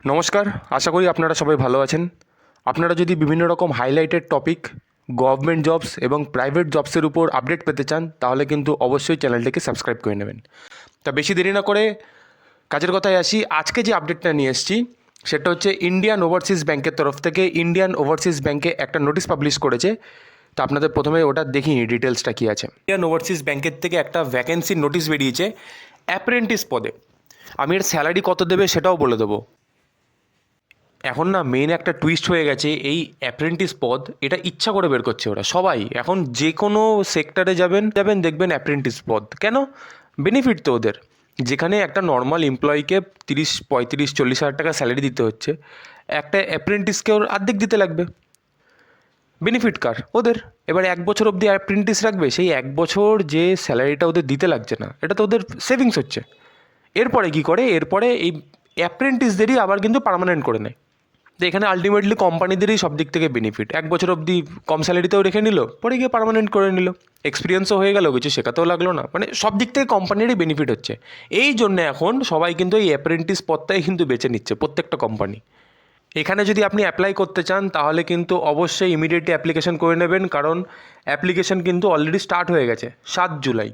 নমস্কার, আশা করি আপনারা সবাই ভালো আছেন। আপনারা যদি বিভিন্ন রকম হাইলাইটেড টপিক, গভর্নমেন্ট জবস এবং প্রাইভেট জবসের উপর আপডেট পেতে চান তাহলে কিন্তু অবশ্যই চ্যানেলটিকে সাবস্ক্রাইব করে নেবেন। তা বেশি দেরি না করে কাজের কথায় আসি। আজকে যে আপডেটটা নিয়ে এসেছি সেটা হচ্ছে ইন্ডিয়ান ওভারসিজ ব্যাংকের তরফ থেকে ইন্ডিয়ান ওভারসিজ ব্যাংকে একটা নোটিশ পাবলিশ করেছে। তো আপনাদের প্রথমে ওটা দেখিনি ডিটেলসটা কী আছে। ইন্ডিয়ান ওভারসিজ ব্যাংকের থেকে একটা ভ্যাকেন্সির নোটিশ বেরিয়েছে অ্যাপ্রেন্টিস পদে। আমি এর স্যালারি কত দেবে সেটাও বলে দেবো। এখন না মেন একটা টুইস্ট হয়ে গেছে, এই অ্যাপ্রেন্টিস পদ এটা ইচ্ছা করে বের করছে ওরা সবাই। এখন যে কোনো সেক্টরে যাবেন দেখবেন অ্যাপ্রেন্টিস পদ। কেন? বেনিফিট তো ওদের। যেখানে একটা নর্মাল এমপ্লয়িকে 30, 35, 40 হাজার টাকা স্যালারি দিতে হচ্ছে, একটা অ্যাপ্রেন্টিসকে ওর অর্ধেক দিতে লাগবে। বেনিফিট কার? ওদের। এবার 1 বছর অবধি অ্যাপ্রেন্টিস রাখবে, সেই 1 বছর যে স্যালারিটা ওদের দিতে লাগছে না, এটা তো ওদের সেভিংস হচ্ছে। এরপরে কী করে? এরপরে এই অ্যাপ্রেন্টিসদেরই আবার কিন্তু পার্মানেন্ট করে নেয়। তো এখানে আলটিমেটলি কোম্পানিদেরই সব দিক থেকে বেনিফিট। 1 বছর অবধি কম স্যালারিতেও রেখে নিল, পরে গিয়ে পার্মানেন্ট করে নিল, এক্সপিরিয়েন্সও হয়ে গেল, কিছু শেখাতেও লাগলো না। মানে সব দিক থেকে কোম্পানিরই বেনিফিট হচ্ছে। এই জন্যে এখন সবাই কিন্তু এই অ্যাপ্রেন্টিস পদটাই কিন্তু বেছে নিচ্ছে প্রত্যেকটা কোম্পানি। এখানে যদি আপনি অ্যাপ্লাই করতে চান তাহলে কিন্তু অবশ্যই ইমিডিয়েটলি অ্যাপ্লিকেশন করে নেবেন, কারণ অ্যাপ্লিকেশন কিন্তু অলরেডি স্টার্ট হয়ে গেছে 7 জুলাই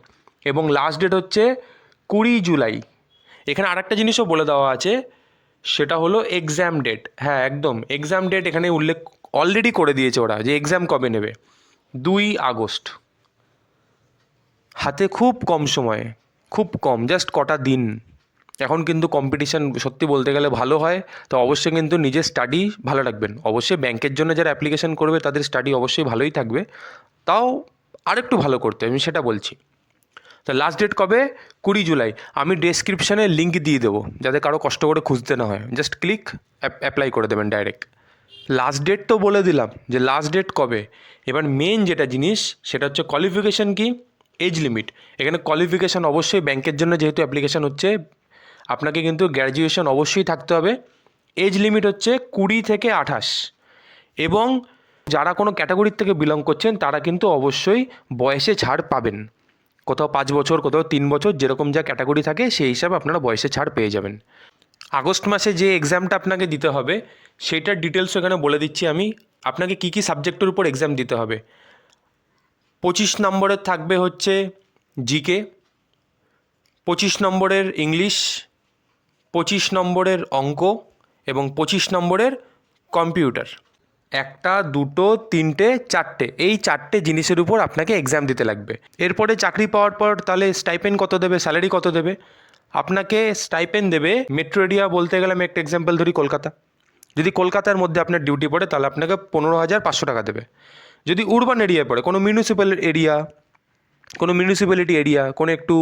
এবং লাস্ট ডেট হচ্ছে 20 জুলাই। এখানে আরেকটা জিনিসও বলে দেওয়া আছে, সেটা হলো এক্সাম ডেট। হ্যাঁ, একদম এক্সাম ডেট এখানে উল্লেখ অলরেডি করে দিয়েছে ওরা, যে এক্সাম কবে নেবে। 2 আগস্ট। হাতে খুব কম সময়, খুব কম, জাস্ট কটা দিন। এখন কিন্তু কম্পিটিশান সত্যি বলতে গেলে ভালো হয়। তো অবশ্যই কিন্তু নিজের স্টাডি ভালো রাখবেন। অবশ্যই ব্যাংকের জন্য যারা অ্যাপ্লিকেশন করবে তাদের স্টাডি অবশ্যই ভালোই থাকবে, তাও আরেকটু ভালো করতে আমি সেটা বলছি। তো লাস্ট ডেট কবে? 20 জুলাই। আমি ডেসক্রিপশানে লিঙ্ক দিয়ে দেবো, যাতে কারো কষ্ট করে খুঁজতে না হয়। জাস্ট ক্লিক, অ্যাপ্লাই করে দেবেন ডাইরেক্ট। লাস্ট ডেট তো বলে দিলাম যে লাস্ট ডেট কবে। এবার মেন যেটা জিনিস সেটা হচ্ছে কোয়ালিফিকেশান কি, এজ লিমিট। এখানে কোয়ালিফিকেশান অবশ্যই ব্যাংকের জন্য যেহেতু অ্যাপ্লিকেশান হচ্ছে, আপনাকে কিন্তু গ্র্যাজুয়েশন অবশ্যই থাকতে হবে। এজ লিমিট হচ্ছে 20 থেকে 28। এবং যারা কোনো ক্যাটাগরির থেকে বিলং করছেন তারা কিন্তু অবশ্যই বয়সে ছাড় পাবেন। কোথাও 5 বছর, কোথাও 3 বছর, যেরকম যা ক্যাটাগরি থাকে সেই হিসাবে আপনারা বয়সে ছাড় পেয়ে যাবেন। আগস্ট মাসে যে এক্সামটা আপনাকে দিতে হবে সেইটার ডিটেলস এখানে বলে দিচ্ছি আমি। আপনাকে কী কী সাবজেক্টের উপর এক্সাম দিতে হবে। 25 নম্বরের থাকবে হচ্ছে জিকে, 25 নম্বরের ইংলিশ, 25 নম্বরের অঙ্ক এবং 25 নম্বরের কম্পিউটার। একটা, দুটো, তিনটে, চারটে, এই চারটে জিনিসের উপর আপনাকে এক্সাম দিতে লাগবে। এরপরে চাকরি পাওয়ার পর তাহলে স্টাইপেন্ড কত দেবে, স্যালারি কত দেবে? আপনাকে স্টাইপেন্ড দেবে, মেট্রো এরিয়া বলতে গেলে আমি একটা এক্সাম্পল ধরি, কলকাতা। যদি কলকাতার মধ্যে আপনার ডিউটি পড়ে তাহলে আপনাকে 15,500 টাকা দেবে। যদি উরবান এরিয়ায় পড়ে, কোনো মিউনিসিপ্যালিটি এরিয়া, কোনো একটু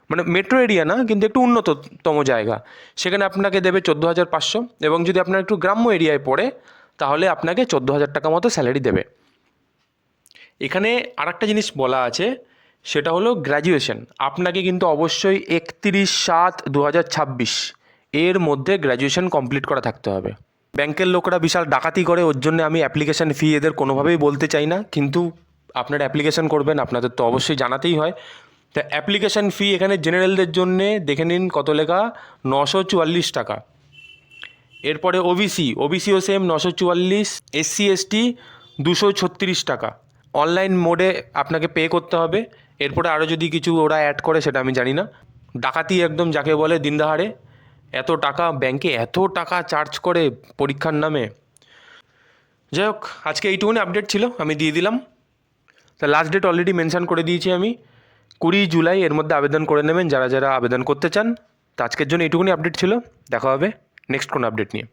মানে মেট্রো এরিয়া না কিন্তু একটু উন্নততম জায়গা, সেখানে আপনাকে দেবে 14,500। এবং যদি আপনার একটু গ্রাম্য এরিয়ায় পড়ে তাহলে আপনাকে 14,000 টাকা মতো স্যালারি দেবে। এখানে আরেকটা জিনিস বলা আছে, সেটা হলো গ্র্যাজুয়েশন। আপনাকে কিন্তু অবশ্যই 31/7/2026 এর মধ্যে গ্র্যাজুয়েশন কমপ্লিট করা থাকতে হবে। ব্যাংকের লোকরা বিশাল ডাকাতি করে, ওর জন্য আমি অ্যাপ্লিকেশান ফি এদের কোনোভাবেই বলতে চাই না, কিন্তু আপনারা অ্যাপ্লিকেশান করবেন আপনাদের তো অবশ্যই জানাতেই হয়। তা অ্যাপ্লিকেশান ফি এখানে জেনারেলদের জন্যে দেখে নিন কত লেখা, 944 টাকা। এরপরে ওবিসিও সেম 944, SC/ST 236 টাকা। অনলাইন মোডে আপনাকে পে করতে হবে। এরপরে আরও যদি কিছু ওরা অ্যাড করে সেটা আমি জানি না। ডাকাতি একদম যাকে বলে দিন দহাড়ে, এত টাকা ব্যাংকে, এত টাকা চার্জ করে পরীক্ষার নামে। যাই হোক, আজকে এইটুকুনি আপডেট ছিল, আমি দিয়ে দিলাম। তা লাস্ট ডেট অলরেডি মেনশান করে দিয়েছি আমি, 20 জুলাই। এর মধ্যে আবেদন করে নেবেন যারা যারা আবেদন করতে চান। তো আজকের জন্য এইটুকুনি আপডেট ছিল, দেখা হবে নেক্সট কোনো আপডেট নিয়ে।